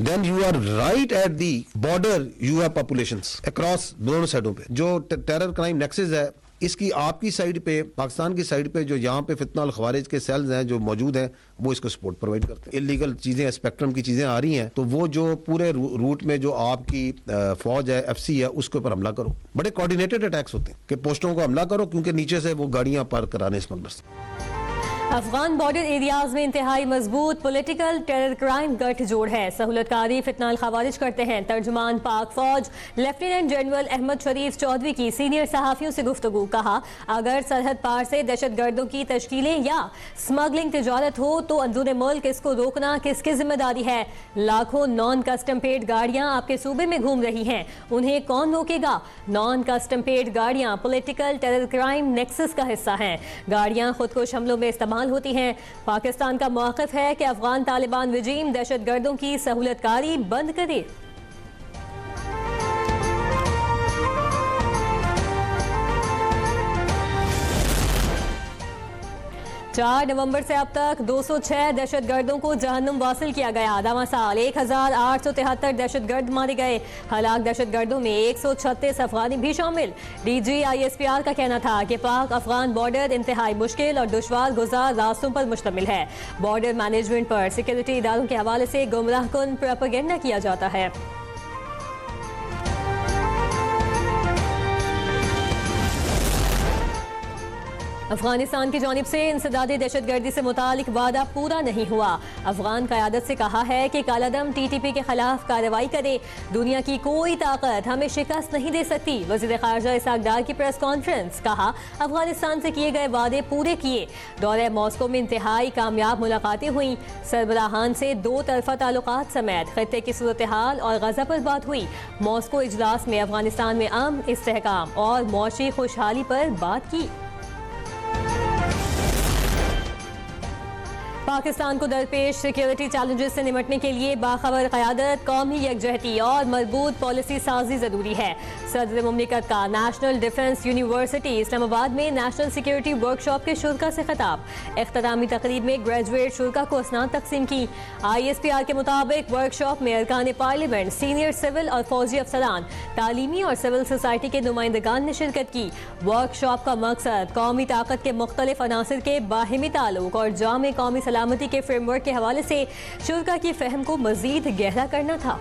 Then you are right at the border, you have populations across दोनों साइडों पे। जो टेरर क्राइम नेक्सस है, इसकी आपकी साइड पे, पाकिस्तान की साइड पे जो यहाँ पे फितना अल खवारिज के सेल्स हैं जो मौजूद हैं, वो इसको सपोर्ट प्रोवाइड करते हैं। इलीगल चीजें, स्पेक्ट्रम की चीजें आ रही हैं, तो वो जो पूरे रूट में जो आपकी फौज है, एफसी है, उसके ऊपर हमला करो। बड़े कोऑर्डिनेटेड अटैक्स होते हैं कि पोस्टों को हमला करो, क्योंकि नीचे से वो गाड़ियां पार कराने स्मगलर्स। अफगान बॉर्डर एरियाज में इंतहाई मजबूत पॉलिटिकल टेरर क्राइम गठजोड़ है। सहूलतकारी फितना खवारिज करते हैं। तर्जुमान पाक फौज लेफ्टिनेंट जनरल अहमद शरीफ चौधरी की सीनियर सहाफियों से गुफ्तगू। कहा, अगर सरहद पार से दहशत गर्दों की तश्कीलें या स्मगलिंग तिजारत हो तो अंदरूनी मुल्क इसको रोकना किसकी जिम्मेदारी है। लाखों नॉन कस्टम पेड गाड़ियां आपके सूबे में घूम रही हैं, उन्हें कौन रोकेगा। नॉन कस्टम पेड गाड़ियां पॉलिटिकल टेरर क्राइम नेक्सस का हिस्सा हैं। गाड़ियां खुदकुश हमलों में इस्तेमाल होती हैं। पाकिस्तान का मौक़िफ़ है कि अफगान तालिबान रजीम दहशतगर्दों की सहूलतकारी बंद करे। 4 नवंबर से अब तक 206 दहशतगर्दों को जहन्नुम वासिल किया गया। दावा साल 1873 दहशतगर्द मारे गए। हलाक दहशतगर्दों में 136 अफगानी भी शामिल। DGISPR का कहना था कि पाक अफगान बॉर्डर इंतहाई मुश्किल और दुश्वार गुजार रास्तों पर मुश्तमिल है। बॉर्डर मैनेजमेंट पर सिक्योरिटी इदारों के हवाले से गुमराहकुन प्रोपेगेंडा किया जाता है। अफगानिस्तान की जानिब से इंसदादी दहशतगर्दी से मुतालिक वादा पूरा नहीं हुआ। अफगान क़यादत से कहा है कि कालादम TTP के खिलाफ कार्रवाई करे। दुनिया की कोई ताकत हमें शिकस्त नहीं दे सकती। वज़ीर ख़ारजा इसहाक डार की प्रेस कॉन्फ्रेंस। कहा, अफगानिस्तान से किए गए वादे पूरे किए। दौरे मॉस्को में इंतहाई कामयाब मुलाकातें हुई। सरबराहान से 2 तरफ़ा ताल्लुकात समेत खित्ते की सूरत हाल और गज़ा पर बात हुई। मॉस्को इजलास में अफगानिस्तान में अमन, इस्तेहकाम और मौशी खुशहाली पर बात की। पाकिस्तान को दरपेश सिक्योरिटी चैलेंजेस से निपटने के लिए बाखबर क़यादत, कौमी यकजहती और मजबूत पॉलिसी साजी जरूरी है। सदर मुमलिकत का नेशनल डिफेंस यूनिवर्सिटी इस्लामाबाद में नेशनल सिक्योरिटी वर्कशॉप के शुरा से खिताब। इख्तितामी तकरीब में ग्रेजुएट शुरा को असनाद तकसीम की। ISPR के मुताबिक वर्कशॉप में अरकान पार्लियामेंट, सीनियर सिविल और फौजी अफसरान, तालीमी और सिविल सोसाइटी के नुमाइंदगान ने शिरकत की। वर्कशॉप का मकसद कौमी ताकत के मुख्तलिफ अनासिर के बाहिमी ताल्लुक और जामे कौमी सलामती के फ्रेमवर्क के हवाले से शुरा की फहम को मजीद गहरा करना था।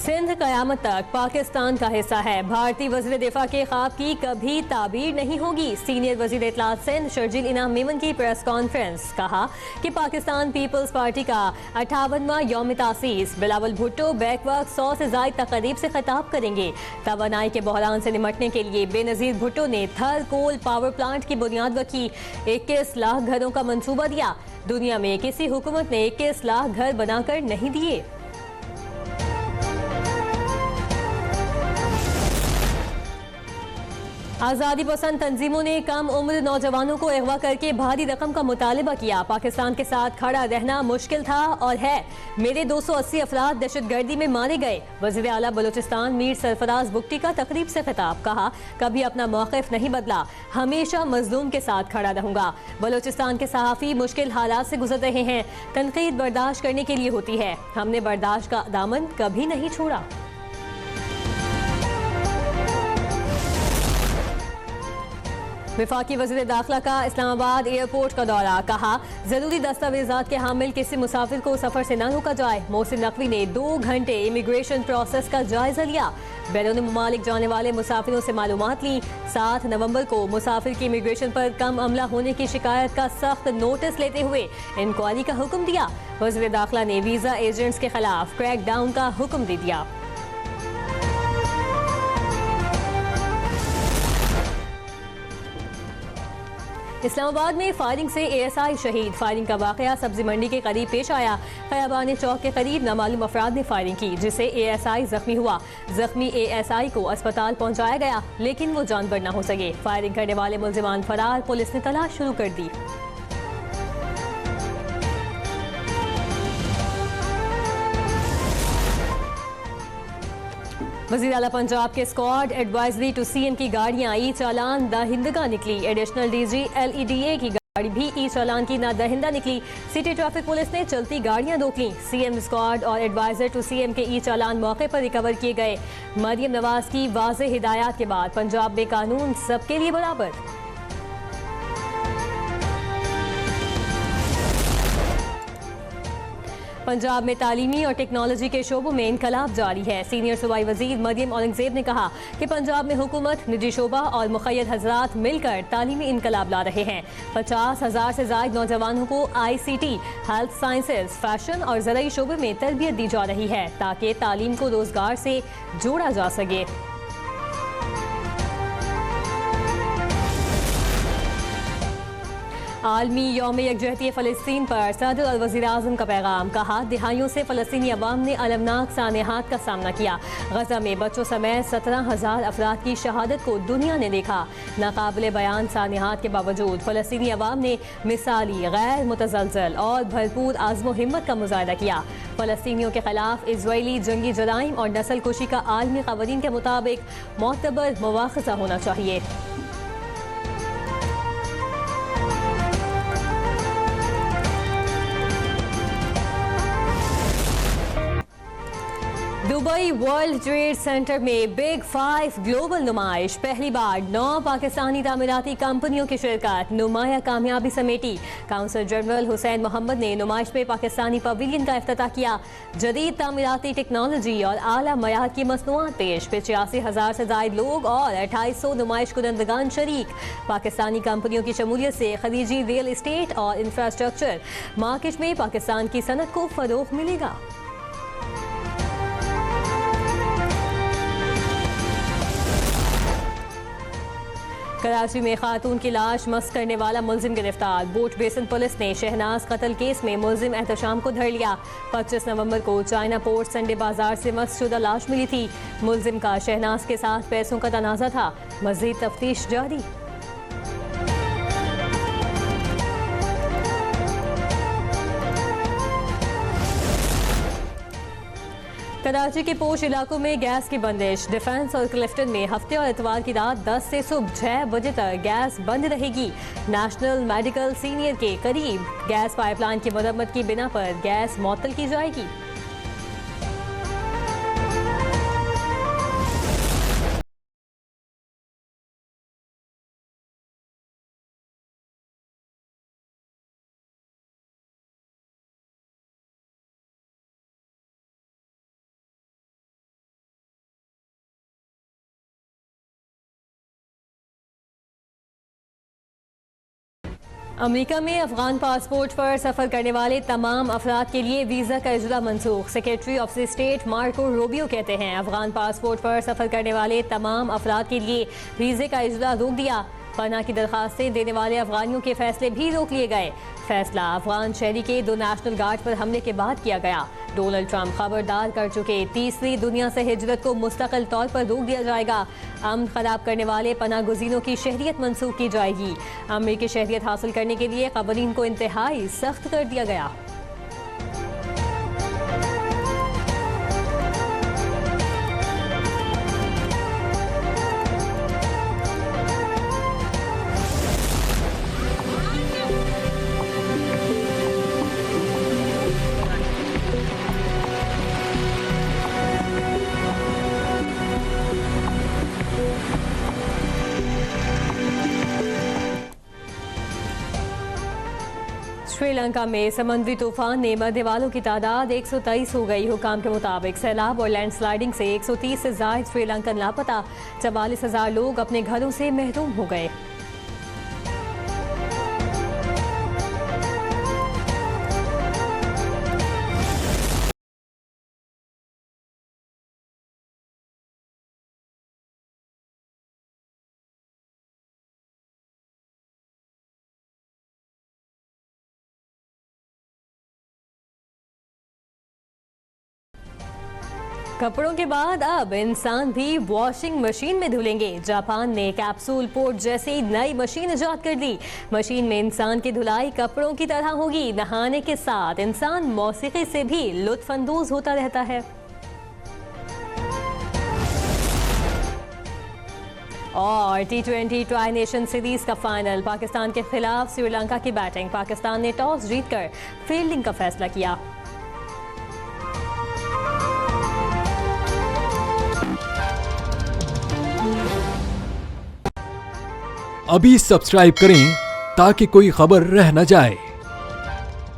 सिंध कयामत तक पाकिस्तान का हिस्सा है। भारतीय वज़ीर दिफा के ख्वाब की कभी ताबीर नहीं होगी। सीनियर वज़ीर इत्तलात सिंध शर्जील इनाम मेमन की प्रेस कॉन्फ्रेंस। कहा कि पाकिस्तान पीपल्स पार्टी का 58वां यौम तासीस। बिलावल भुट्टो बैक वक्त 100 से ज़ायद तकरीब से खिताब करेंगे। तवानाई के बहरान से निमटने के लिए बेनज़ीर भुट्टो ने थर कोल पावर प्लांट की बुनियाद रखी। 21 लाख घरों का मंसूबा दिया। दुनिया में किसी हुकूमत ने 21 लाख घर बनाकर नहीं दिए। आज़ादी पसंद तंजीमों ने कम उम्र नौजवानों को अगवा करके भारी रकम का मुतालबा किया। पाकिस्तान के साथ खड़ा रहना मुश्किल था और है। मेरे 280 अफराद दहशतगर्दी में मारे गए। वज़ीर आला बलूचिस्तान मीर सरफराज बुगटी का तकरीब से खिताब। कहा, कभी अपना मौक़िफ़ नहीं बदला, हमेशा मजलूम के साथ खड़ा रहूंगा। बलूचिस्तान के सहाफ़ी मुश्किल हालात से गुजर रहे हैं। तनकीद बर्दाश्त करने के लिए होती है, हमने बर्दाश्त का दामन कभी नहीं छोड़ा। वफाकी वज़ीर दाखिला का इस्लामाबाद एयरपोर्ट का दौरा। कहा, जरूरी दस्तावेजात के हामिल किसी मुसाफिर को सफर से न रोका जाए। मोहसिन नकवी ने 2 घंटे इमिग्रेशन प्रोसेस का जायजा लिया। बैरून मुमालिक जाने वाले मुसाफिरों से मालूमात ली। 7 नवंबर को मुसाफिर की इमिग्रेशन पर कम अमला होने की शिकायत का सख्त नोटिस लेते हुए इंक्वायरी का हुक्म दिया। वज़ीर दाखिला ने वीजा एजेंट्स के खिलाफ क्रैक डाउन का हुक्म दे दिया। इस्लामाबाद में फायरिंग से ASI शहीद। फायरिंग का वाकया सब्जी मंडी के करीब पेश आया। खयाबान चौक के करीब नामालूम अफराद ने फायरिंग की, जिससे ASI जख्मी हुआ। जख्मी ASI को अस्पताल पहुंचाया गया, लेकिन वो जानबर न हो सके। फायरिंग करने वाले मुल्जिमान फरार। पुलिस ने तलाश शुरू कर दी। वज़ीर आला पंजाब के स्क्वाड एडवाइजरी टू CM की गाड़ियां ई चालान दहिंदगा निकली। एडिशनल DG LEDA की गाड़ी भी ई चालान की नादहिंदा निकली। सिटी ट्रैफिक पुलिस ने चलती गाड़ियां रोक लीं। सीएम स्क्वाड और एडवाइजर टू सीएम के ई चालान मौके पर रिकवर किए गए। मरियम नवाज की वाज़ेह हिदायत के बाद पंजाब में कानून सबके लिए बराबर। पंजाब में तालीमी और टेक्नोलॉजी के शोबों में इनकलाब जारी है। सीनियर सूबाई वजीर मरियम औरंगजेब ने कहा कि पंजाब में हुकूमत, निजी शोबा और मुखय्यद हजरात मिलकर तालीमी इनकलाब ला रहे हैं। 50,000 से ज्यादा नौजवानों को ICT, हेल्थ साइंसेज, फैशन और ज़राई शोबे में तरबियत दी जा रही है ताकि तालीम को रोजगार से जोड़ा जा सके। आलमी यौम यकजहती फ़लस्तीन पर सदर और वज़ीर आज़म का पैगाम। कहा, दिहाइयों से फ़लस्तीनी अवाम ने अलमनाक सानेहात का सामना किया। गजा में बच्चों समेत 17,000 अफराद की शहादत को दुनिया ने देखा। नाकाबिले बयान सानेहात के बावजूद फ़लस्तीनी अवाम ने मिसाली, गैर मुतज़लज़ल और भरपूर आज़्म हिम्मत का मुजाहिदा किया। फ़लस्तीनियों के खिलाफ इजरायली जंगी जराइम और नस्ल कुशी का आलमी क़वानीन के मुताबिक मोतबर मुवाख़ज़ा होना चाहिए। दुबई वर्ल्ड ट्रेड सेंटर में बिग 5 ग्लोबल नुमाइश। पहली बार 9 पाकिस्तानी तामीराती कंपनियों की शिरकत, नुमाया कामयाबी समेटी। काउंसल जनरल हुसैन मोहम्मद ने नुमाइश में पाकिस्तानी पवेलियन का इफ्तिताह किया। जदीद तामीराती टेक्नोलॉजी और आला मयार की मसनूआत पेश। 85,000 से ज्यादा लोग और 2800 नुमाइश कुनंदगान शरीक। पाकिस्तानी कंपनियों की शमूलियत से खलीजी रियल इस्टेट और इंफ्रास्ट्रक्चर मार्केट में पाकिस्तान की सनत को फरोग मिलेगा। कराची में खातून की लाश मस्त करने वाला मुलजिम गिरफ्तार। बोट बेसन पुलिस ने शहनाज कत्ल केस में मुलजिम एहतशाम को धर लिया। 25 नवंबर को चाइना पोर्ट संडे बाजार से मस्त शुदा लाश मिली थी। मुलजिम का शहनाज के साथ पैसों का तनाजा था। मजीद तफ्तीश जारी। कराची के पोश इलाकों में गैस की बंदिश। डिफेंस और क्लिफ्टन में हफ्ते और इतवार की रात 10 से सुबह 6 बजे तक गैस बंद रहेगी। नेशनल मेडिकल सीनियर के करीब गैस पाइपलाइन की मरम्मत की बिना पर गैस मुअत्तल की जाएगी। अमेरिका में अफगान पासपोर्ट पर सफर करने वाले तमाम अफराद के लिए वीजा का इजरा मनसूख। Secretary of state Marco Rubio कहते हैं, अफगान पासपोर्ट पर सफर करने वाले तमाम अफराद के लिए वीजे का इजरा रोक दिया। पनाह की दरखास्तें देने वाले अफगानियों के फैसले भी रोक लिए गए। फैसला अफगान शहरी के 2 नेशनल गार्ड पर हमले के बाद किया गया। डोनाल्ड ट्रंप खबरदार कर चुके, तीसरी दुनिया से हिजरत को मुस्तकिल तौर पर रोक दिया जाएगा। अमन खराब करने वाले पनाह गुज़ीनों की शहरियत मंसूख की जाएगी। अमरीकी शहरियत हासिल करने के लिए क़वानीन को इंतहाई सख्त कर दिया गया। श्रीलंका में समुद्री तूफान ने मरने वालों की तादाद 123 हो गई। हुकाम के मुताबिक सैलाब और लैंडस्लाइडिंग से 130 से ज्यादा श्रीलंकन लापता। 44,000 लोग अपने घरों से महरूम हो गए। कपड़ों के बाद अब इंसान भी वॉशिंग मशीन में धुलेंगे। जापान ने कैप्सूल पोर्ट जैसी नई मशीन इजाद कर दी। मशीन में इंसान की धुलाई कपड़ों की तरह होगी। नहाने के साथ इंसान मौसीकी से भी लुत्फानंदोज होता रहता है। और T20 ट्राई नेशन सीरीज का फाइनल, पाकिस्तान के खिलाफ श्रीलंका की बैटिंग। पाकिस्तान ने टॉस जीतकर फील्डिंग का फैसला किया। अभी सब्सक्राइब करें ताकि कोई खबर रह न जाए।